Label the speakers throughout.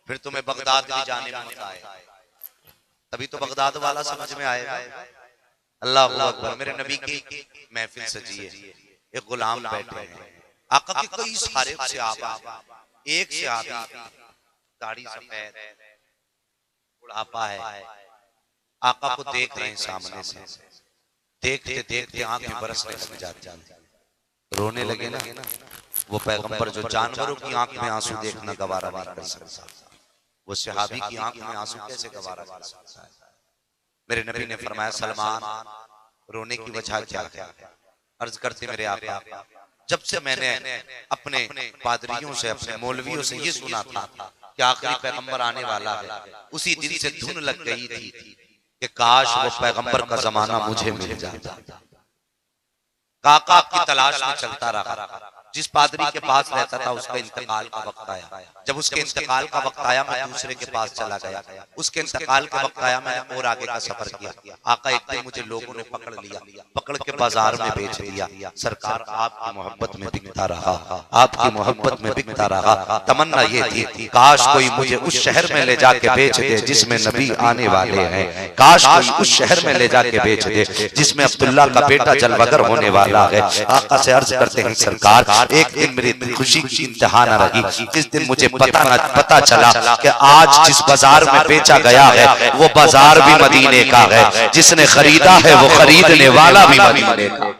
Speaker 1: फिर तुम्हें बगदाद भी जाने में मजा आए, तभी तो बगदाद वाला समझ में आएगा। अल्लाह अकबर। मेरे नबी की महफिल सजी है, एक गुलाम बैठे हैं, आका के कई सारे सहाबा, एक सहाबी दाढ़ी सफेद, बुढ़ापा है, आका को देख रहे हैं सामने से, देखते देखते आंखें बरसने लग जाती, रोने लगे ना। वो पैगंबर जो जानवरों की आंख में आंसू देखना गवारा नहीं कर सकता, वो सहाबी की आंख में आंसू कैसे गवारा कर सकता है। मेरे नबी ने फरमाया, सलमान रोने की वजह क्या है? अर्ज करते मेरे आका, जब से मैंने अपने पादरियों से, अपने मौलवियों से ये सुना था कि आखिरी पैगंबर आने वाला है, उसी दिन से धुन लग गई थी कि काश वो पैगंबर का जमाना मुझे मिल जाता। काका आपकी तलाश में चलता रहा, जिस पादरी के पास रहता था उसका इंतकाल का वक्त आया, जब उसके इंतकाल का वक्त आया मैं दूसरे के पास चला गया, उसके इंतकाल का वक्त आया मैंने और आगे का सफर किया। आका एक दिन मुझे लोगों ने पकड़ लिया, पकड़ के बाजार में बेच दिया। सरकार आपकी मोहब्बत में बिकता रहा, आपकी मोहब्बत में बिकता रहा। तमन्ना ये थी काश कोई मुझे उस शहर में ले जाके बेच दे जिसमें नबी आने वाले हैं, काश कोई उस शहर में ले जाके बेच दे जिसमें अब्दुल्ला का बेटा जलवगर होने वाला है। आका से अर्ज करते हैं, सरकार एक दिन मेरी खुशी की इंतहा न रही, जिस दिन मुझे पता चला कि आज जिस बाजार में बेचा गया है वो बाजार भी मदीने का है, जिसने खरीदा है वो खरीदने वाला भी मदीने का।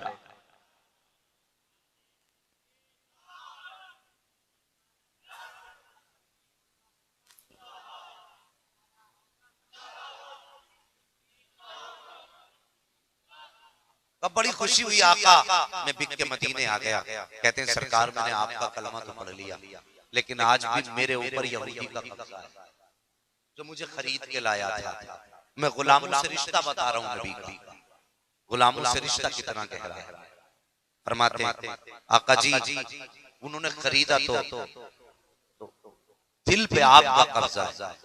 Speaker 1: अब बड़ी खुशी हुई, आका मैं बिक के मदीने आ गया। कहते हैं सरकार मैंने आपका कलमा तो पढ़ लिया, लेकिन आज भी मेरे ऊपर यहूदी का कब्जा है जो मुझे खरीद के लाया था। मैं गुलामों से रिश्ता बता रहा हूँ नबी का, गुलामों से रिश्ता कितना गहरा है। फरमाते हैं आका जी उन्होंने खरीदा तो दिल पे आपका कब्जा है,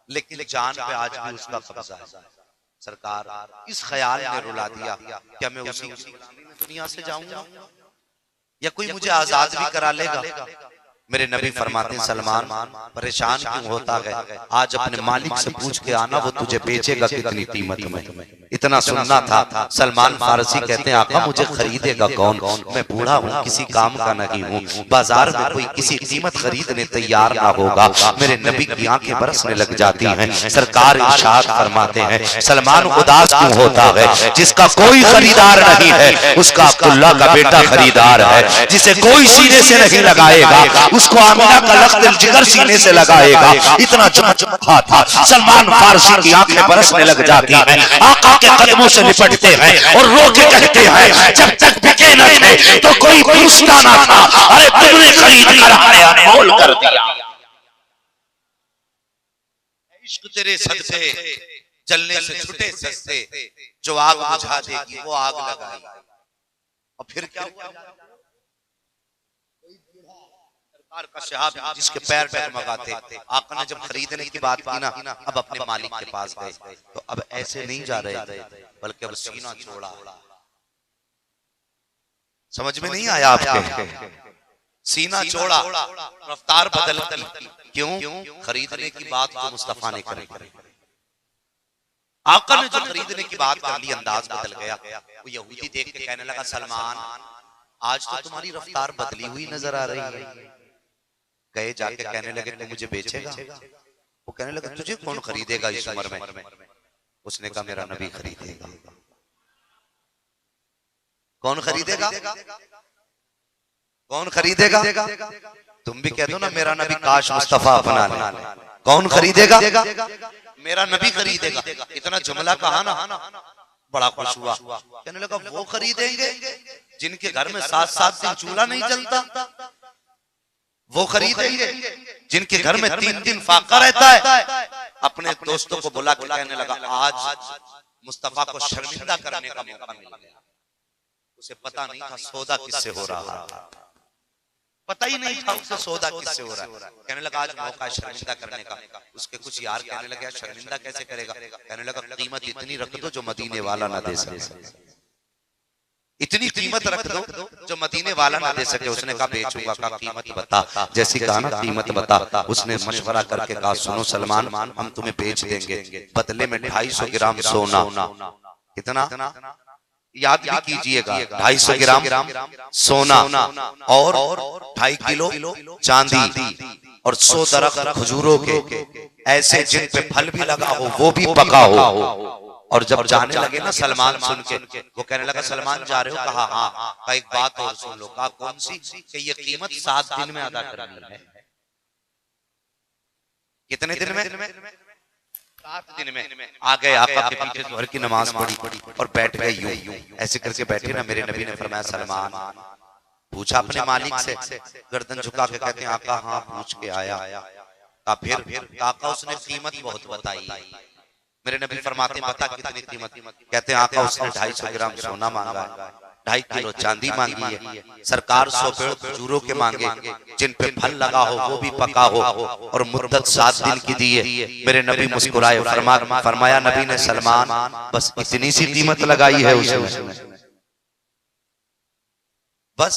Speaker 1: लेकिन जान पे आज भी उसका कब्जा है। सरकार इस ख्याल में रुला दिया क्या मैं उसी दुनिया से जाऊंगा या कोई मुझे आजाद भी करा लेगा। मेरे नबी फरमाते हैं सलमान परेशान क्यों होता है, आज अपने मालिक से पूछ के आना वो तुझे बेचेगा कितनी कीमत में। इतना सुनना था। सलमान फारसी कहते हैं आका मुझे खरीदेगा कौन, मैं बूढ़ा हूँ किसी काम का नहीं हूँ, बाजार में कोई किसी कीमत खरीदने तैयार ना होगा। मेरे नबी की आंखें बरसने लग जाती हैं। सरकार इरशाद फरमाते हैं सलमान उदास क्यों होता है, जिसका कोई खरीदार नहीं है उसका अब्दुल्ला का बेटा खरीदार है, जिसे कोई सीने से नहीं लगाएगा उसको आमिना का लख्त जिगर सीने से लगाएगा। इतना चमका था। सलमान फारसी की आंखें बरसने लग जाती हैं, आका के कदमों से लिपटते हैं और रो के कहते हैं जब तक बिके न थे तो कोई पूछता ना था, अरे तुमने खरीद कर हमारे अनमोल कर दिया। इश्क तेरे सदके जलने से छुटे सस्ते, जो आग बुझा देगी वो आग लगाई। और फिर क्या हुआ, का शहाब जिसके पैर डगमगाते, आका ने जब खरीदने की बात की ना अब अपने मालिक के पास गए तो अब ऐसे नहीं जा रहे थे बल्कि अब सीना छोड़ा। समझ में नहीं आया आपके, सीना छोड़ा, रफ्तार बदल की। क्यों? खरीदने की बात तो मुस्तफा ने करी, आका ने जो खरीदने की बात कर ली अंदाज बदल गया। वो यहूदी देख के कहने लगा सलमान आज तो तुम्हारी रफ्तार बदली हुई नजर आ रही है। गए जाके कहने लगे तू मुझे बेचेगा, वो कहने लगे तुझे कौन खरीदेगा इस उम्र में। उसने कहा मेरा नबी खरीदेगा। कौन खरीदेगा, कौन खरीदेगा? तुम भी कह दो ना मेरा नबी काश मुस्तफा अपना ले। कौन खरीदेगा? मेरा नबी खरीदेगा। इतना जुमला कहा ना बड़ा खुश हुआ। कहने लगा वो खरीदेंगे जिनके घर में 7-7 दिन चूल्हा नहीं जलता, वो खरीदेंगे जिनके घर में 3 दिन फाका रहता है। अपने दोस्तों को बुला के कहने लगा आज मुस्तफा को शर्मिंदा करने का मौका मिल गया। उसे पता नहीं था सौदा किससे हो रहा था, पता ही नहीं था उसे सौदा किससे हो रहा है। कहने लगा आज मौका शर्मिंदा करने का। उसके कुछ यार कहने लगे शर्मिंदा कैसे करेगा? कहने लगा कीमत इतनी रख दो जो मदीने वाला ना दे सके। इतनी कीमत रख दो जो मदीने वाला ना दे सके। उसने कहा बेचूंगा। कहा कीमत बता। जैसी कहा ना कीमत बता, उसने मशवरा करके कहा सुनो सलमान, हम तुम्हें बेच देंगे, बदले में 250 ग्राम सोना। कितना याद भी कीजिएगा, 250 ग्राम सोना और 2.5 किलो चांदी और 100 दरख्त खजूरों के ऐसे जिन पे फल भी लगा हो वो भी पका हो। और जब जाने लगे ना सलमान सुन के, वो कहने लगा सलमान जा रहे हो? कहा हाँ। का एक बात और सुन लो। कहा कौन सी? कि ये कीमत 7 दिन में अदा करनी है। कितने दिन में? 7 दिन में। आ गए आका के पीछे जोहर की नमाज पढ़ी और बैठ गए यूं ऐसे करके बैठे ना। मेरे नबी ने फरमाया सलमान, पूछा अपने मालिक से, गर्दन झुका के कहते हैं आका हाँ पूछ के आया। का फिर आका उसने कीमत बहुत बताई। मेरे नबी फरमाते बता कितनी कीमत? कहते हैं आका उसने 250 ग्राम सोना मांगा, 2.5 किलो चांदी मांगी है, सरकार 100 पेड़ खजूरों के मांगे जिन पे फल लगा हो वो भी पका हो, और मुद्दत 7 दिन की दी है। मेरे नबी मुस्कुराए, फरमाया नबी ने सलमान बस इतनी सी कीमत लगाई है उसने, बस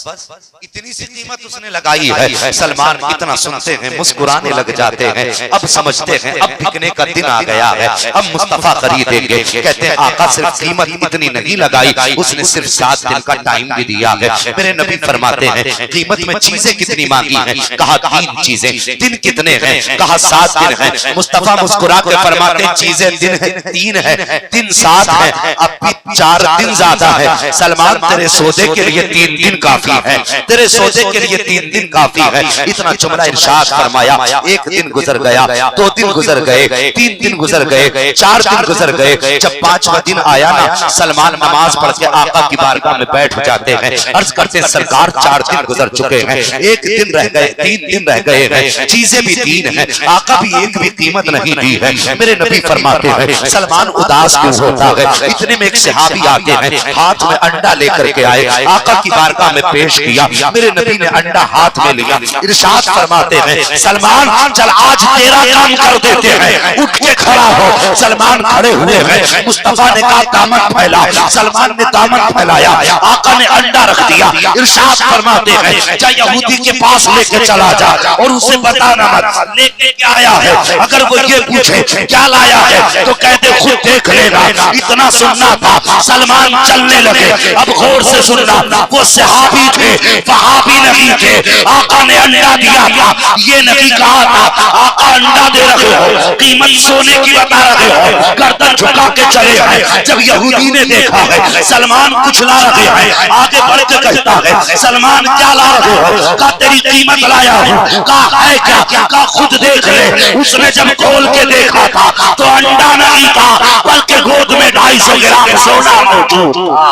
Speaker 1: इतनी सी कीमत उसने लगाई है। सलमान इतना सुनते हैं मुस्कुराने लग जाते हैं। अब समझते हैं अब बिकने का दिन आ गया है, अब मुस्तफा खरीदेंगे। कहते हैं आका सिर्फ कीमत इतनी नहीं लगाई, उसने सिर्फ 7 दिन का टाइम भी दिया है। मेरे नबी फरमाते हैं कीमत में चीजें कितनी मांगी हैं? कहा 3 चीजें। दिन कितने हैं? कहा 7 दिन है। मुस्तफा मुस्कुरा के फरमाते हैं चीजें दिन है 3 है, दिन 7 है, अब भी 4 दिन ज्यादा है। सलमान तेरे सौदे के लिए 3 दिन काफी है, तेरे सौदे के लिए 3 दिन काफी है। इतना जुमला इरशाद फरमाया। 1 दिन गुजर गया, 2 दिन गुजर गए, 3 दिन गुजर गए, 4 दिन गुजर गए। जब 5वां दिन आया ना, सलमान नमाज पढ़ के आका की बारगाह में बैठ जाते हैं, अर्ज करते हैं सरकार 4 दिन गुजर चुके हैं, 1 दिन रह गए, 3 दिन रह गए हैं, चीजें भी 3 हैं, आका भी एक भी कीमत नहीं दी है। मेरे नबी फरमाते हैं सलमान उदास क्यों होता है? इतने में एक सहाबी आते हैं, हाथ में अंडा लेकर के आए, आका की बारगाह में पेश किया। मेरे नबी ने अंडा हाथ में लिया, इरशाद फरमाते हैं सलमान चल आज तेरा काम कर देते हैं, उठ के खड़ा हो। सलमान खड़े हुए हैं, मुस्तफा ने कहा दामन फैला, सलमान ने दामन फैलाया, आका ने अंडा रख दिया। इरशाद फरमाते हैं जा यहूदी के पास लेके चला जा और उसे बताना मत लेके क्या आया है। अगर वो ये पूछे क्या लाया है तो कहते खुद देख लेना। इतना सुनना था, सलमान चलने लगे। अब गौर से सुनना, वो सहाबी थे, वहाबी नहीं थे। आका ने अंडा दिया था, ये नहीं कहा था आका अंडा दे रहे हो, कीमत सोने की बता रहे हो, गर्दन झुका के चले हैं। जब यहूदी ने देखा है सलमान कुछ ला रहे हैं, आगे बढ़ के कहता है सलमान क्या ला रहे हो? का तेरी कीमत लाया हूं। कहा है क्या? का खुद देख ले। उसने जब खोल के देखा था तो अंडा नहीं था, बल्कि गोद में 250 ग्राम सोना मौजूद था।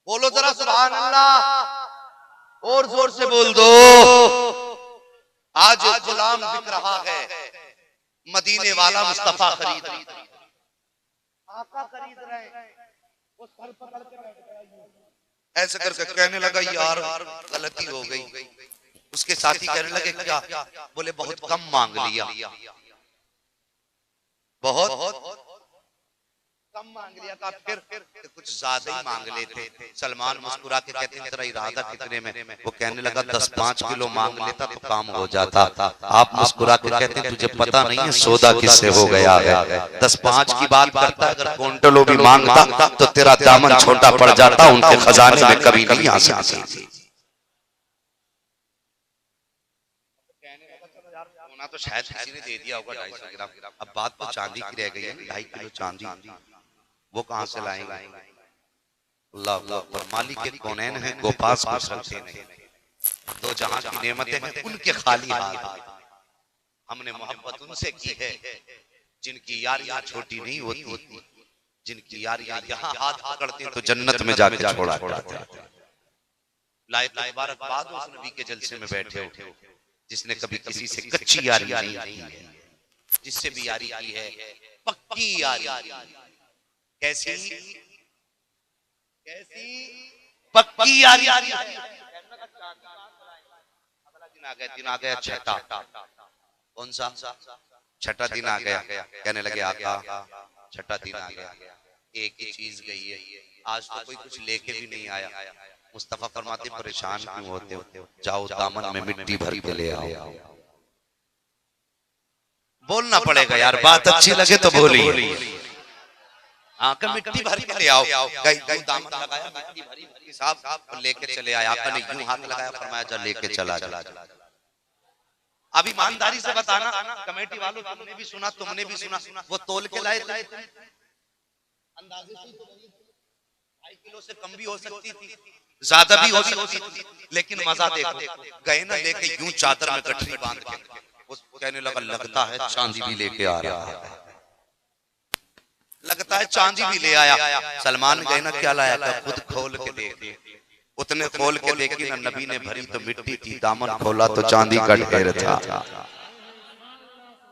Speaker 1: बोलो जरा सुभान अल्लाह, और जोर से बोल दो। आज गुलाम बिक रहा है, मदीने वाला मुस्तफा खरीद, आका खरीद रहे हैं। वो सर पकड़ के बैठ गया, ऐसे करके कहने लगा यार गलती हो गई। उसके साथी कहने लगे क्या? बोले बहुत कम मांग लिया, बहुत कम मांग लिया। का फिर कुछ ज्यादा ही मांग लेते। सलमान मुस्कुरा के कहते हैं तेरा इरादा कितने में? वो कहने लगा 10-5 किलो मांग लेता तो काम हो जाता। आप मुस्कुरा के कहते हैं तुझे पता नहीं है सौदा किससे हो गया है। 10-5 की बात करता, अगर क्विंटलों भी मांगता तो तेरा दामन छोटा पड़ जाता, उनके खजाने में कभी नहीं आ सकती। सोना तो शायद किसी ने दे दिया होगा 250 ग्राम, अब बात तो चांदी की रह गई है, 2.5 किलो चांदी वो कहां से लाएंगे? अल्लाह अकबर। मालिक के कौनैन है, गोपास कुछ रखते नहीं, दो जहां की नेमतें हैं उनके खाली हाथ। हमने मोहब्बत उनसे की है जिनकी यारियां छोटी नहीं होती, जिनकी यारियां यहाँ हाथ पकड़ते हैं तो जन्नत में जाके छोड़ा जाते हैं। लायक मुबारकबाद उस नबी के जलसे में बैठे हो जिसने कभी किसी से कच्ची यारी नहीं की है, जिससे भी यारी की है पक्की यारी। कैसी कैसी पक्की यारी। दिन आ गया छठा। कौन सा? छठा दिन आ गया। कहने लगे आका छठा दिन आ गया, एक ही चीज गई है, आज तो कोई कुछ लेके भी नहीं आया। मुस्तफा फरमाते परेशान क्यों होते हो, जाओ दामन में मिट्टी भर के ले आओ। बोलना पड़ेगा यार, बात अच्छी लगे तो बोलिए। आका मिट्टी भर के ले आओ, गई दामन लगाया, मिट्टी भरी भरी साहब लेके चले आए। आका ने यूं हाथ लगाया, फरमाया जा लेके चला जा। अब ईमानदारी से बताना कमेटी वालों, तुमने भी सुना, तुमने भी सुना, वो तोल के लाए थे, अंदाजे से 2.5 किलो से कम भी हो सकती थी, ज्यादा भी हो सकती थी, लेकिन मजा देखो, गए ना लेके यूं चादर में गठरी बांध के, वो कहने लगा लगता है चांदी भी लेके आ रहा है, लगता है चांदी भी ले आया। सलमान गए ना, क्या लाया था, खुद खोल के देख। उतने खोल के देखी ना, नबी ने भरी तो मिट्टी थी, दामन खोला तो चांदी का ढेर था,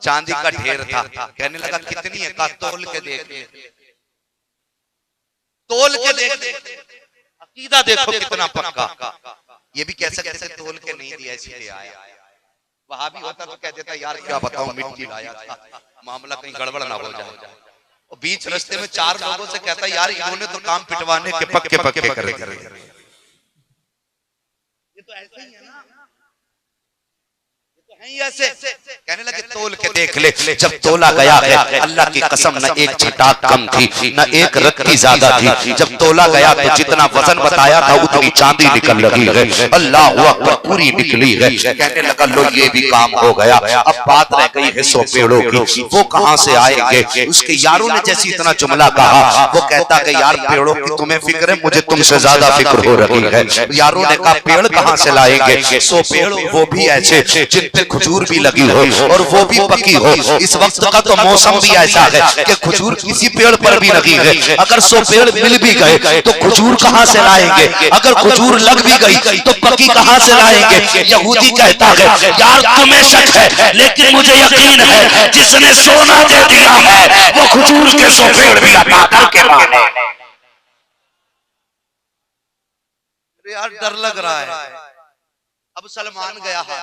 Speaker 1: चांदी का ढेर था। कहने लगा कितनी है, कहा तोल के देख, तोल के देख। अकीदा देखो कितना पक्का। ये भी कह सकते थे तोल के नहीं दिया इसलिए आया। वहां भी होता तो कह देता यार क्या बताऊं, मिट्टी लाया था, मामला कहीं गड़बड़ ना हो जाए। और बीच रास्ते में 4 लोगों से कहता यार इन्होंने तो काम पिटवाने के पक्के पक्के कर दिए। ये तो ऐसे ही है ना, ऐसे कहने लगे तोल के देख ले। जब तोला गया है, अल्लाह की कसम न एक छटाक कम थी न एक रत्ती ज्यादा थी। जब तोला गया तो जितना वजन बताया था उतनी चांदी निकल रही है, अल्लाह अकबर, पूरी निकली है। कहने लगा लो ये भी काम हो गया, अब बात रह गई है 100 पेड़ों की, वो कहां से आएंगे। उसके यारों ने जैसे इतना जुमला कहा, वो कहता कि यार पेड़ों की तुम्हें फिक्र है, मुझे तुमसे ज्यादा फिक्र हो रही है। यारों ने कहा पेड़ कहां से लाएंगे, 100 पेड़ वो भी ऐसे जिन पे खजूर भी लगी हो और वो भी पकी हो। इस वक्त का तो मौसम भी ऐसा है कि खजूर किसी पेड़ पर भी लगी है। अगर 100 पेड़ मिल भी गए तो खजूर कहां से लाएंगे, अगर खजूर लग भी गई तो पकी कहां से लाएंगे। यहूदी कहता है यार तुम्हें शक है, लेकिन मुझे यकीन है जिसने सोना दे दिया है वो खजूर के 100 पेड़ भी अता करके माने। यार डर लग रहा है। अब सलमान गया है,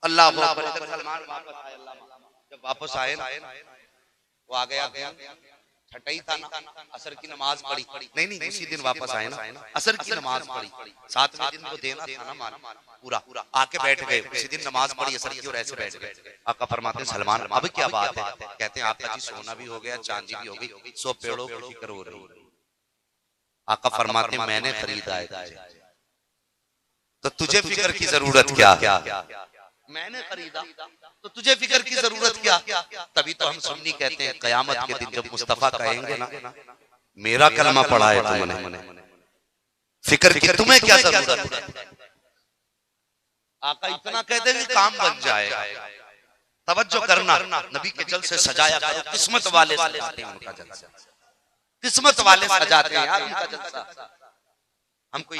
Speaker 1: अल्लाह सलमान वापस आए। जब वापस आए वो आ गया, छठाई था ना, असर की नमाज पढ़ी, नहीं उसी दिन वापस आए ना, असर की नमाज पढ़ी, 7वें दिन को देना था ना मान पूरा, आके बैठ गए, उसी दिन नमाज पढ़ी असर की और ऐसे बैठ गए। आका फरमाते सलमान अब क्या बात है, कहते हैं आका जी सोना भी हो गया, चांदी भी हो गई, 100 पेड़ों की फिक्र हो रही। आका फरमाते मैंने खरीदा है तो तुझे फिक्र की जरूरत क्या, मैंने खरीदा तो तुझे फिक्र की जरूरत क्या। तभी तो हम सुन्नी कहते हैं कयामत के दिन जब मुस्तफा कहेंगे ना मेरा कलमा पढ़ा है तुमने, फिक्र की तुम्हें क्या जरूरत है। आका इतना कहते हैं कि काम बन जाएगा। तवज्जो करना, नबी के जलसे सजाया करो, किस्मत वाले सजाते हैं उनका जलसा, किस्मत वाले सजाते हैं यार उनका जलसा। हम कोई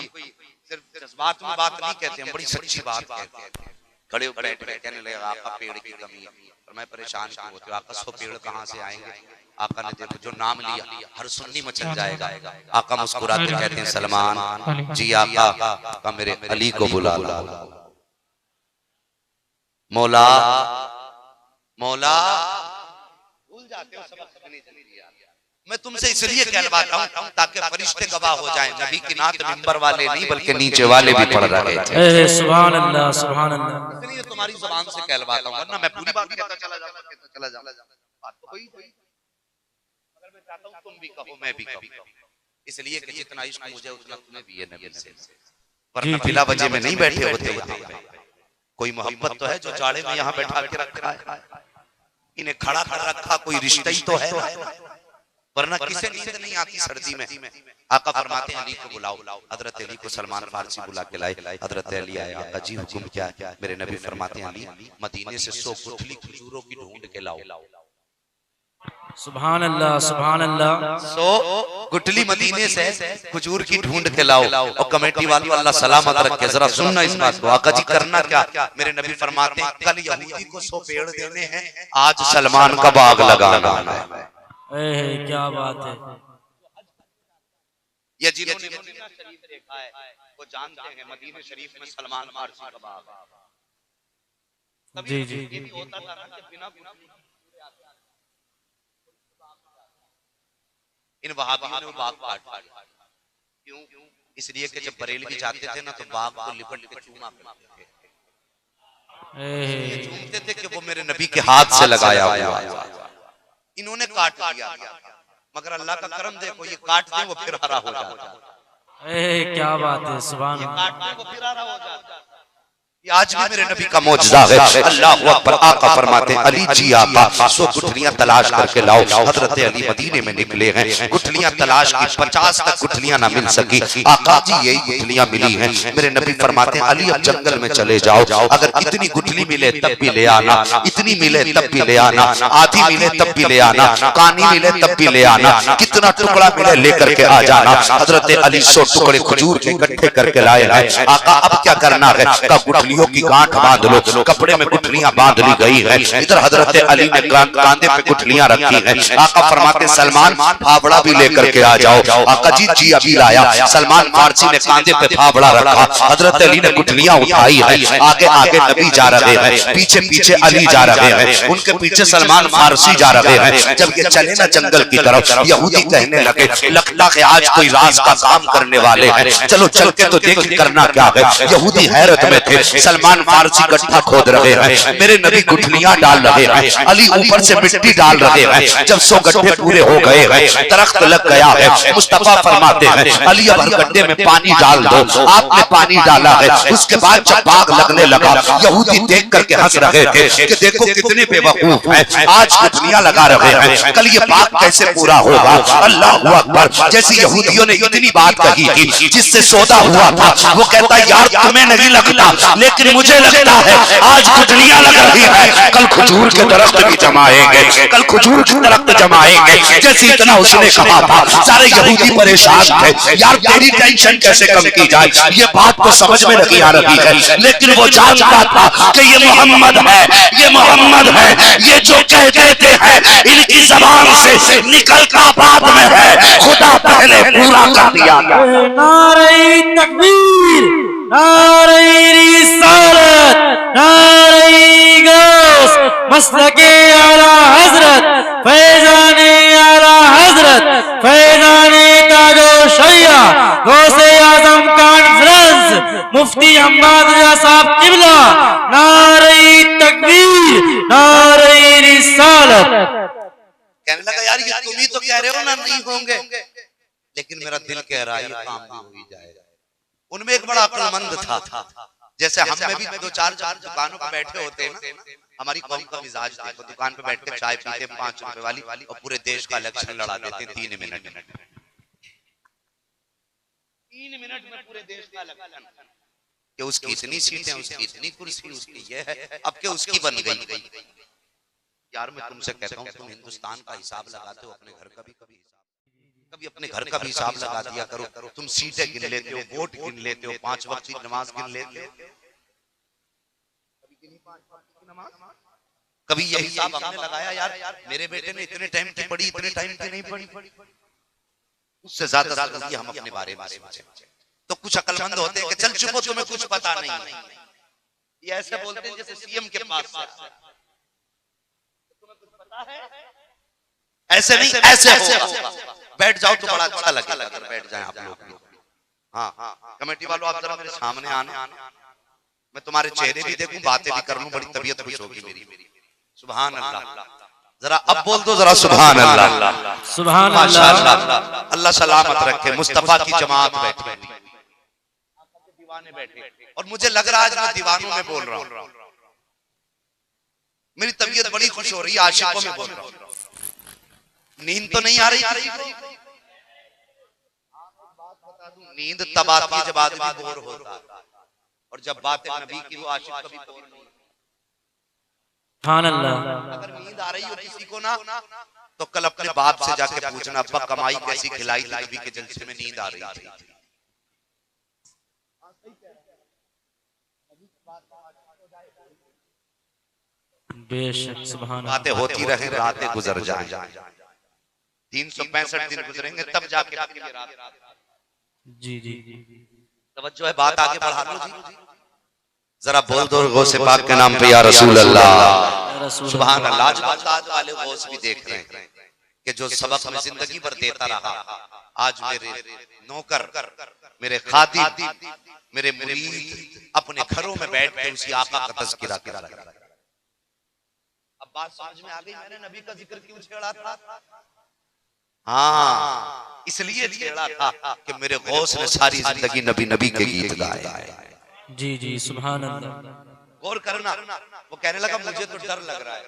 Speaker 1: सिर्फ जज्बात में बात नहीं कहते, हम बड़ी सच्ची बात कहते हैं। खड़े होकर बैठ गए, कहने लगे आका पेड़ की कमी है, और मैं परेशान क्यों होते हो, आका 100 पेड़ कहां से आएंगे। आका ने देखो जो नाम लिया हर सुन्नी मचल जाएगा। आका मुस्कुराते कहते हैं सलमान जी आका मेरे अली को बुला लो। मौला मौला भूल जाते हो सबक नहीं चली दिया। मैं तुमसे इसलिए कहलवाता हूं ताकि फरिश्ते गवाह हो जाएं, नबी की नात मिंबर वाले नहीं बल्कि नीचे वाले भी पढ़ रहे थे।
Speaker 2: सुभान अल्लाह सुभान अल्लाह।
Speaker 1: इसलिए तुम्हारी जुबान से कहलवाता हूं, वरना मैं पूरी बात कहता चला जाऊंगा, बात तो कोई अगर मैं चाहता हूं तुम भी कहो मैं भी कहूं, इसलिए कि जितना इश्क मुझे उतना तुम्हें भी है नबी से। वरना बिला वजह में नहीं बैठे होते यहाँ पे। कोई मोहब्बत तो है जो जाड़े में यहाँ बैठा के रखा है, इन्हें खड़ा कर रखा, कोई रिश्ता ही तो है, वरना किसे नींद नहीं आती सर्दी में। आका फरमाते हैं अली को बुलाओ। हजरत अली को सलमान फारसी बुला के लाए। हजरत अली आए, आका जी हुक्म क्या है। मेरे नबी फरमाते हैं अली मदीने से 100 गुठली खजूरों की ढूंढ के लाओ।
Speaker 2: सुभान अल्लाह सुभान अल्लाह।
Speaker 1: 100 गुठली मदीने से खजूर की ढूंढ के लाओ। और कमेटी वालों अल्लाह सलामत रखे, जरा सुनना इस बात को। आका जी करना क्या। मेरे नबी फरमाते हैं कल यहूदी को 100 पेड़ देने हैं, आज सलमान का बाग लगाना है।
Speaker 2: क्या बात है।
Speaker 1: ये जिन्होंने मदीना शरीफ देखा है वो जानते हैं मदीना शरीफ में सलमान फारसी का बाग है।
Speaker 2: जी जी।
Speaker 1: ये भी होता था ना कि बिना इन वहाबियों ने वो बाग काट दिया। क्यों? इसलिए कि जब बरेलवी जाते थे ना तो बाग को लिपट के चूमा करते थे। इसलिए चूमते थे कि वो मेरे नबी के हाथ से लगाया हुआ। इन्होंने काट दिया, मगर अल्लाह का करम देखो, ये काट दे वो फिर हरा हो जाता।
Speaker 2: क्या बात है, सुभान
Speaker 1: ये
Speaker 2: अल्लाह।
Speaker 1: काट दे वो फिर हरा हो जाता। ये आज भी मेरे नबी का मौजज़ा है। अल्लाह अकबर। आका फरमाते हैं, अली जी आका 100 गुठलियां तलाश करके लाओ। हजरत अली मदीने में निकले हैं, गुठलियां तलाश की, 50 तक गुठलियां ना मिल सकी। आका जी यही गुठलियां मिली हैं। मेरे नबी फरमाते हैं, अली अब जंगल में चले जाओ, अगर इतनी गुठली मिले तब भी ले आना, इतनी मिले तब भी ले आना, आधी मिले तब भी ले आना, कानी मिले तब भी ले आना, कितना टुकड़ा मिले लेकर के आ जाना। हजरत अली 100 टुकड़े खजूर के इकट्ठे करके लाए हैं। आका अब क्या करना है? गुठलियों की गांठ बांध लो। कपड़े में गुठलियां बांध ली गई है। इधर हजरत अली ने कांधे पे गुठलियां रखी हैं। आका फरमाते सलमान फावड़ा भी लेकर के आ जाओ। आका जी अभी लाया। सलमान फारसी ने कांधे पे फावड़ा रखा। हजरत अली ने गुठलियां उठाई है। आगे आगे नबी जा रहे हैं, पीछे पीछे अली जा रहे हैं, उनके पीछे सलमान फारसी जा रहे हैं। जब ये चले ना जंगल की तरफ, यहूदी कहने लगे लगता है आज कोई राज का काम करने वाले हैं, चलो चल के तो देख करना क्या है। यहूदी हैरत में थे। सलमान फारसी गड्ढा खोद रहे हैं, मेरे नबी गुठलियां डाल रहे हैं, अली ऊपर से मिट्टी डाल रहे हैं। जब 100 गड्ढे पूरे हो गए हैं, दरख्त लग गया है, मुस्तफा फरमाते हैं अली अब हर गड्ढे में पानी डाल दो। आपने पानी डाला है। उसके बाद जब बाग लगने लगा, यहूदी देख करके हंस रहे थे कि देखो कितने बेवकूफ हैं, आज गुठलियां लगा रहे हैं, कल ये बाग कैसे पूरा होगा। अल्लाह अकबर। जैसे यहूदियों ने इतनी बात कही थी, जिससे सौदा हुआ था, वो कहता यार तुम्हें नहीं लगता, लेकिन मुझे लगता है आज गुठलियां लग रही है, कल खजूर के दरख्त भी जमाएंगे, कल खजूर के दरख्त जमाएंगे। जैसे इतना उसने कहा था, सारे यहूदी परेशान थे, यार तेरी टेंशन कैसे कम की जाए, ये बात तो समझ में नहीं आ रही है। लेकिन वो जानता था कि ये मोहम्मद है, ये मोहम्मद है, ये जो कह देते हैं इनकी जबान से निकलता बाद में है, खुदा पहले पूरा कर दिया।
Speaker 2: नारे तकबीर, नारे रिसालत, नारे गौस, मसलके आला हजरत, फैजाने आला हजरत, फैजाने ताजो शरिया, गौसे आजम कॉन्फ्रेंस, मुफ्ती अहमद रजा साहब किबला, नारे तकबीर, नारे रिसालत।
Speaker 1: कहने लगा यार ये तुम ही तो कह रहे हो ना नहीं होंगे, लेकिन मेरा दिल कह रहा है ये काम भी हो ही जाएगा। उनमें एक बड़ा अक्लमंद था, जैसे हम में भी दो चार दुकानों पे बैठे होते हैं ना, हमारी कौम का मिजाज देखो, दुकान पे बैठ के चाय पीते 5 रुपए वाली, और पूरे देश का इलेक्शन लड़ा देते 3 मिनट में। 3 मिनट में पूरे देश का इलेक्शन, कि उसकी इतनी सीटें, उसकी इतनी कुर्सी, उसकी ये है, अब के उसकी बन गई। यार मैं तुमसे कहता हूँ तुम हिंदुस्तान का हिसाब लगाते हो, अपने घर का भी कभी अपने घर का भी हिसाब लगा दिया करो। तुम सीटें गिन लेते हो, वोट गिन लेते हो, 5 वक्त की नमाज गिन लेते हो, कभी ये हिसाब हमने लगाया यार मेरे बेटे ने इतने टाइम की पढ़ी, इतने टाइम की नहीं पढ़ी, उससे ज्यादा हम अपने बारे में सोचे। तो कुछ अक्लमंद होते हैं कि चल चुको तुम्हें कुछ पता नहीं, ये ऐसे बोलते हैं जैसे सीएम के पास तुम्हें कुछ पता है, ऐसे नहीं ऐसे होगा। बैठ जाओ तो बड़ा अच्छा लगेगा अगर बैठ जाएं आप लोग। हाँ कमेटी वालों आप जरा मेरे सामने आना, मैं तुम्हारे चेहरे भी देखूं, बातें भी कर लूं, बड़ी तबीयत खुश होगी मेरी। सुभान अल्लाह, जरा अब बोल दो जरा सुभान अल्लाह,
Speaker 2: सुभान
Speaker 1: अल्लाह। अल्लाह सलामत रखे। मुस्तफा की जमात बैठी, दीवाने बैठे, और मुझे लग रहा है मैं दीवानों में बोल रहा हूँ, मेरी तबीयत बड़ी खुश हो रही है, आशिकों में बोल रहा हूँ। नींद तो नहीं आ रही, नींद तब आती है जब आदमी बोर होता है, और जब बातें नबी की वो आशिक कभी बोर नहीं।
Speaker 2: सुभान अल्लाह।
Speaker 1: अगर नींद आ रही हो किसी को ना, तो कल अपने बाप से जाके पूछना अब्बा कमाई कैसी खिलाई थी नबी के जलसे में नींद आ रही थी।
Speaker 2: बेशक सुभान अल्लाह।
Speaker 1: बातें होती रहे, रातें गुजर जाएं, 365 दिन गुजरेंगे तब जाके आपकी रात।
Speaker 2: जी जी।
Speaker 1: तवज्जो है, बात आगे बढ़ा लो जी। जरा बोल दो गौसे पाक के नाम पे या रसूल अल्लाह।
Speaker 2: रसूल
Speaker 1: सुभान अल्लाह। आज बगदाद वाले गौस भी देख रहे हैं कि जो सबक में जिंदगी भर देता रहा, आज मेरे नौकर, मेरे खादिम, मेरे मुरीद अपने घरों में बैठ के उसी आका का तज़किरा कर रहे हैं। अब बात समझ में आ गई मैंने नबी का जिक्र क्यों छेड़ा था? हाँ, इसलिए छेड़ा था कि मेरे गौस ने सारी जिंदगी नबी नबी के गीत गाए।
Speaker 2: जी जी सुभान अल्लाह।
Speaker 1: गौर करना, वो कहने लगा मुझे तो डर लग रहा है,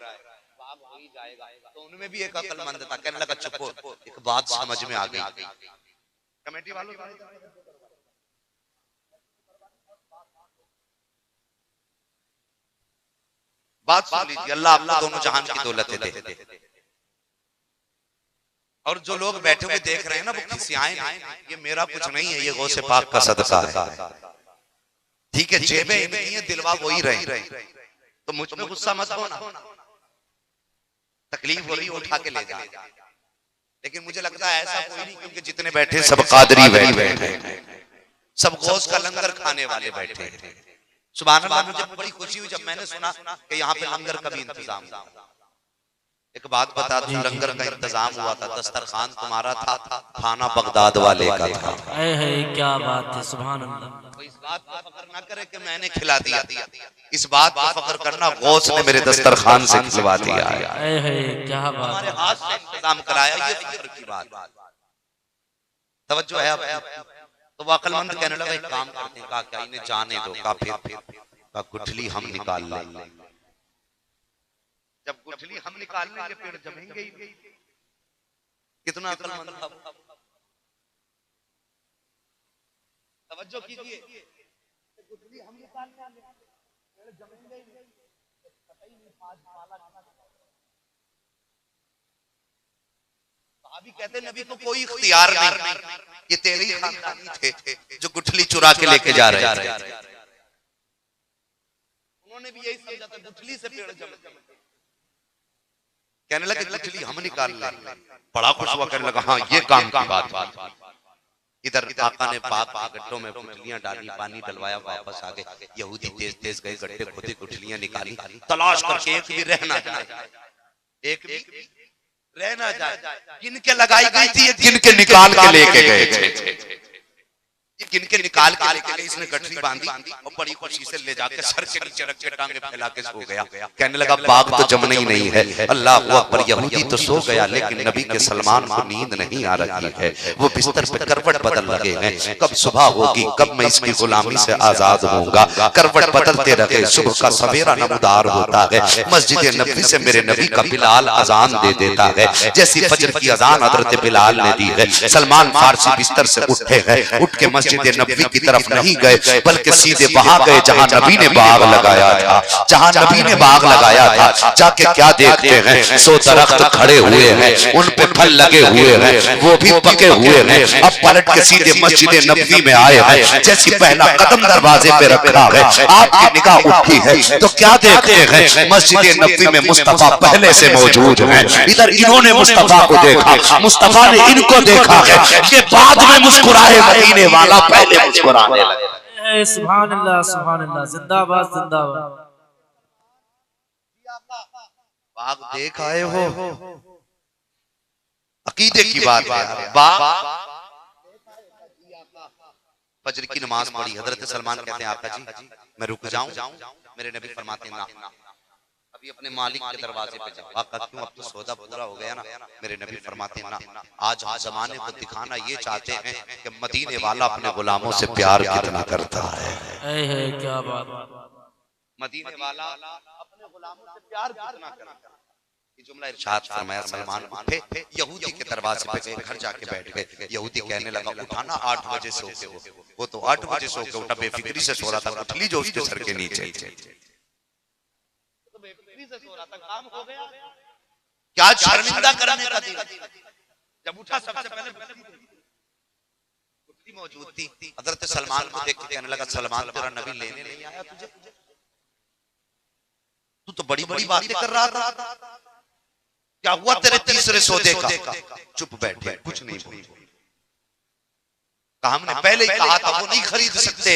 Speaker 1: बाग हो ही जाएगा। तो उनमें भी एक अक्लमंद था, कहने लगा चुप, एक बात समझ में आ गई। कमेटी वालों बात सुन लीजिए, अल्लाह आपको दोनों जहान की दौलत दे। और जो लोग बैठे हुए देख रहे हैं ना, वो खिसियाएं नहीं, ये मेरा कुछ नहीं है, ये गौसे पाक का सदका है। ठीक है, जेबें इनकी हैं, दिलवा वही रहे, तो मुझ पे गुस्सा मत होना, तकलीफ हो रही है उठा के ले जा। लेकिन मुझे लगता है ऐसा कोई नहीं, क्योंकि जितने बैठे सब कादरी बैठे, सब गौस का लंगर खाने वाले बैठे। सुभान अल्लाह। मुझे बड़ी खुशी हुई जब मैंने सुना कि यहाँ पे लंगर का भी इंतजाम हुआ। एक बात बता दूं, लंगर का इंतजाम हुआ था, दस्तरखान तुम्हारा था, खाना बगदाद वाले का था।
Speaker 2: क्या बात है, सुभान अल्लाह।
Speaker 1: तो इस बात पर फख्र ना करे कि मैंने खिला दिया, इस बात पर फख्र करना गौस ने मेरे दस्तरखान से खिलवा दिया है।
Speaker 2: क्या बात,
Speaker 1: हमारे हाथ से इंतजाम कराया, ये फख्र की बात। तवज्जो है अब। तो वो अक्लमंद कहने लगा एक काम करते हैं, कहा क्या इन्हें जाने दो, कहा फिर का गुठली हम निकाल लेंगे। जब गुठली हम निकाल लेंगे पेड़ जमेंगे ही। कितना अक्लमंद था। तवज्जो कीजिए, गुठली हम निकाल लेंगे पेड़ जमेंगे ही। अभी कहते नबी को कोई इख्तियार नहीं, ये तेरे ही खानदानी थे जो गुठली चुरा के लेके जा रहे थे। उन्होंने भी यही समझा था गुठली से पेड़ जम। कहने लगे गुठली हम निकाल लेंगे। बड़ा खुश हुआ, कहने लगा हाँ ये काम की बात। इधर आका ने पाक गड्ढों में गुठलियां डाली, पानी डलवाया, वापस आ गए। यहूदी तेज तेज गए, गड्ढे खोदे, गुठलियां निकाली, तलाश करके एक भी रह ना जाए, एक भी रह ना जाए। गिन के लगाई गई थी, ये गिन के निकाल के लेके गए थे। गिन के निकाल के लेके गए, इसने गठरी बांधी और बड़ी खुशी से ले जाके सर के नीचे रख के टांगे फैला के सो गया। कहने लगा बाग तो जमना ही नहीं है। अल्लाह अकबर। यहूदी तो सो गया, लेकिन नबी के सलमान को नींद नहीं आ रही है। वो बिस्तर पे करवट बदल लगे हैं, कब सुबह होगी, कब मैं इसकी गुलामी से आजाद होऊंगा। करवट बदलते रहे, सुबह का सवेरा नमदार होता है। मस्जिद नबी से मेरे नबी का बिलाल अजान दे देता है। जैसी फजर की अजान हजरत बिलाल ने दी है, सलमान फारसी बिस्तर से उठे हैं। उठ के मस्जिद नबी की तरफ नहीं गए, बल्कि सीधे वहां गए जहां नबी ने बाग लगाया था। जहां नबी ने बाग लगाया था, जाके क्या देखते हैं, 100 दरख्त खड़े हुए हैं, उन पे फल लगे हुए हैं, वो भी पके हुए हैं। अब पलट के सीधे मस्जिद नबी में आए हैं। जैसी पहला कदम दरवाजे पे रखा है, आपकी निगाह उठी है तो क्या देखते हैं, मस्जिद नबी में मुस्तफा पहले से मौजूद है। इधर इन्होंने मुस्तफा को देखा, मुस्तफा ने इनको देखा है। ये बाद में मुस्कुराए मदीने वाला पहले मुस्कुराने लगे।
Speaker 2: सुभान अल्लाह, सुभान अल्लाह, जिंदाबाद जिंदाबाद।
Speaker 1: बाग देख आए हो, अकीदे की बात है। बाग फजर की नमाज पढ़ी, हजरत सलमान कहते हैं आका जी मैं रुक जाऊं? मेरे नबी फरमाते हैं ना, अभी अपने मालिक के दरवाजे पे जाओ। आका क्यों, अब तो सौदा पूरा हो गया ना? मेरे नबी फरमाते हैं ना, आज हम जमाने को दिखाना ये चाहते हैं कि मदीने वाला अपने गुलामों से प्यार कितना करता है।
Speaker 2: क्या बात,
Speaker 1: मदीने वाला अपने गुलामों से प्यार कितना करता है। ये जुमला इरशाद फरमाया। सलमान उठे, यहूदी के दरवाजे पे गए, घर जाके बैठ गए। यहूदी कहने लगा उठाना 8 बजे सो के हो। वो तो 8 बजे सो के उठा, बेफिक्री से सो रहा था, गुठली जो उसके सर के नीचे से सो रहा था, काम हो गया। क्या शर्मिंदा करने का दिन। जब उठा सबसे पहले गुठली मौजूद थी। हजरत सलमान को देख के कहने लगा सलमान तेरा नबी लेने नहीं आया तुझे? तू तो बड़ी बड़ी बातें कर रहा था, क्या हुआ तेरे तीसरे सौदे का? चुप बैठे, कुछ नहीं बोले। हमने पहले ही कहा था वो नहीं खरीद सकते।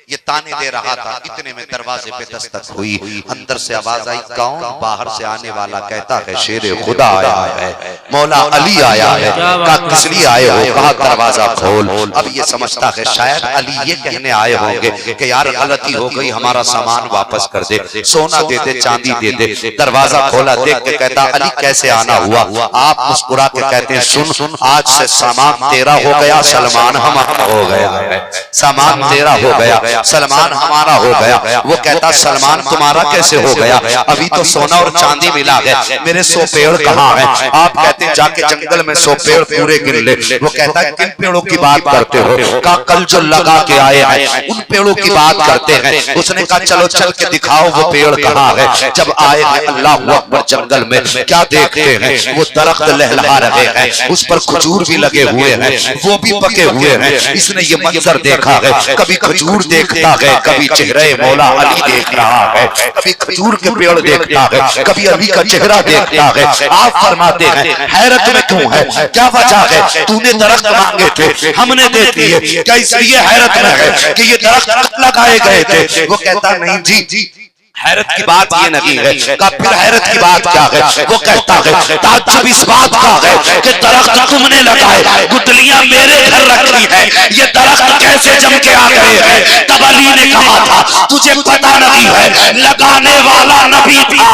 Speaker 1: ये ताने दे रहा था। इतने में दरवाजे पे दस्तक हुई, अंदर से आवाज आई, कौन? बाहर से आने वाला कहता है शेर खुदा आया है, मौला अली आया है। कहा किस लिए आए हो? कहा दरवाजा खोल। अब ये समझता है शायद अली ये कहने आए होंगे कि यार गलती हो गई, हमारा सामान वापस कर दे, सोना दे दे, चांदी दे दे। दरवाजा खोला, देख के कहता अली कैसे आना हुआ? आप मुस्कुरा के कहते हैं सुन, आज से सामान तेरा हो गया, सलमान हमारा हो गया है। सामान तेरा हो गया, सलमान हमारा हो गया। वो कहता सलमान तुम्हारा कैसे हो गया? अभी तो सोना और चांदी मिला है, मेरे 100 पेड़ कहाँ हैं? आप कहते हैं जाके जंगल में 100 पेड़ पूरे गिन ले। वो कहता है किन पेड़ों की बात करते हो? कहा कल जो लगा के आए हैं उन पेड़ों की बात करते हैं। उसने कहा चलो चल के दिखाओ वो पेड़ कहाँ है। जब आए हैं अल्लाह अकबर जंगल में, क्या देखते हैं? वो दरख्त लहलहा रहे हैं, उस पर खजूर भी लगे हुए हैं, वो भी पके हुए हैं। इसने ये मंजर देखा है, कभी खजूर देखता है, कभी चेहरे मौला अली देख रहा है, कभी खजूर के पेड़ देखता है, कभी अली का चेहरा देखता है। आप फरमाते हैं हैरत में क्यों है? क्या वजह है? तूने दरख्त मांगे थे, हमने दे दिए, क्या इसलिए हैरत में है कि ये दरख्त लगाए गए थे? वो कहता नहीं जी, हैरत की बात ये नहीं है। का फिर हैरत की बात क्या है? वो कहता है ताज्जुब इस बात का है कि दरख्त तुमने लगाए, गुठलियां मेरे घर रखी है, ये दरख्त कैसे जम के आ गए हैं? तब अली ने कहा था तुझे पता नहीं है, लगाने वाला नबी था,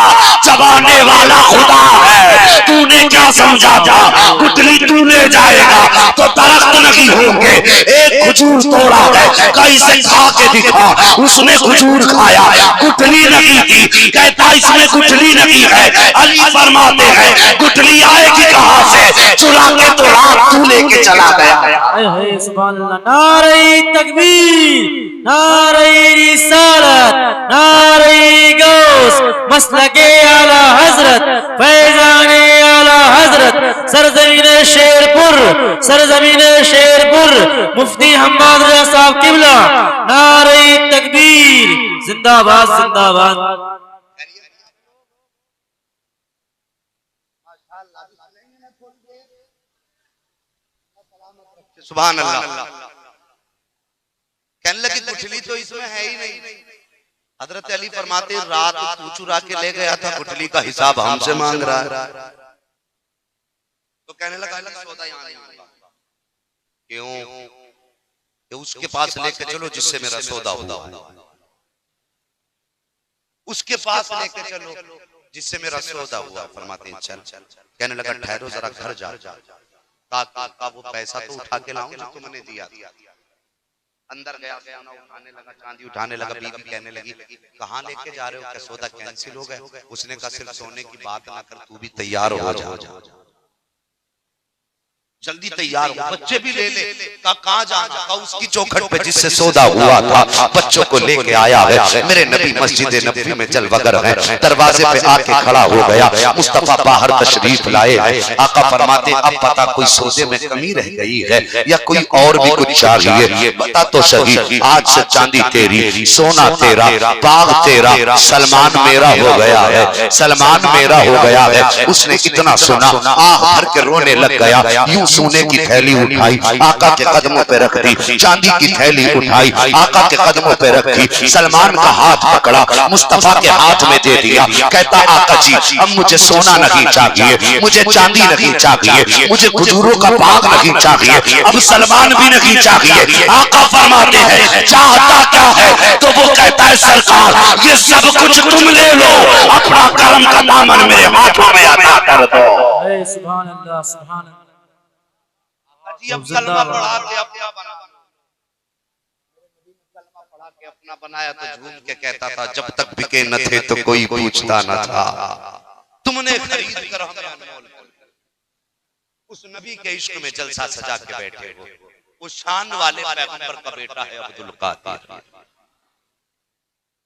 Speaker 1: चबाने वाला खुदा है। तूने क्या समझा था गुठली तू ले जाएगा तो दरख्त नहीं होंगे? एक खजूर तोड़ा है, कैसे खा के दिखा। उसने खजूर खाया, गुठली नहीं थी। कहता इसमें गुठली नहीं है। अली फरमाते हैं गुठली आएगी कहां से? चुरा के तो रात तू लेके चला गया।
Speaker 2: सुभान अल्लाह। नारे तकबीर, नारे रिसालत, नारे गौस, मसलके आला हजरत, फैजाने आला हजरत, सरजमीन शेरपुर, सरजमीन शेरपुर, मुफ्ती हम्माद रजा साहब किबला। नारे तकबीर, जिंदाबाद जिंदाबाद।
Speaker 1: सुभान अल्लाह। कहने लगी गुठली तो इसमें है ही नहीं। हजरत अली फरमाते रात तू चुरा के ले गया था, गुठली का हिसाब हमसे मांग रहा है। तो कहने लगा सौदा यहाँ नहीं होगा। क्यों? उसके पास लेके चलो जिससे मेरा सौदा हुआ, उसके पास लेके चलो जिससे मेरा सौदा हुआ। फरमाते हैं चल। कहने लगा ठहरो जरा, घर जा। का वो पैसा तो उठा के लाऊं जो तुमने दिया। अंदर गया, सोना उठाने लगा, चांदी उठाने लगा। बीवी कहने लगी कहाँ लेके जा रहे हो? क्या सौदा कैंसिल हो गया? उसने कहा सिर्फ सोने की बात ना कर, तू भी तैयार हो जा, जल्दी तैयार हो, बच्चे भी ले ले। कहाँ जाना? का उसकी चौखट पे जिससे सौदा हुआ था बच्चों को लेके आया है। मेरे नबी मस्जिद नबी में जलवगर है, दरवाजे पे आके खड़ा हो गया। मुस्तफा बाहर तशरीफ लाए हैं। आका फरमाते अब पता कोई सौदे में कमी रह गई है या कोई और भी कुछ चाहिए? बता तो सही। आज से चांदी तेरी, सोना तेरा, बाग तेरा, सलमान मेरा हो गया है, सलमान मेरा हो गया है। उसने इतना सुना आह भर के रोने लग गया। यूं सोने की थैली उठाई, आका के कदमों पे रख दी। चांदी की थैली उठाई, आका के कदमों पे रखी। सलमान का हाथ पकड़ा, मुस्तफा के हाथ में दे दिया। कहता आका जी अब मुझे सोना नहीं चाहिए, मुझे चांदी नहीं चाहिए, मुझे खजूरों का बाग नहीं चाहिए, अब सलमान भी नहीं चाहिए। आका फरमाते हैं चाहता क्या है? तो वो कहता है सरकार ये सब कुछ तुम ले लो, अपना करम का दामन मेरे हाथों में अता कर दो।
Speaker 2: सुभान अल्लाह, सुभान अल्लाह।
Speaker 1: अब कलमा पढ़ा के अपना बना, कलमा पढ़ा के अपना बनाया तो झूम के कहता था जब तक बिके न थे तो कोई पूछता न था, तुमने खरीद कर हमें अनमोल कर। उस नबी के इश्क में जलसा सजा के बैठे हो। उस शान वाले पैगंबर का बेटा है अब्दुल कादिर,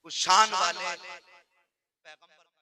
Speaker 1: उस शान वाले पैगंबर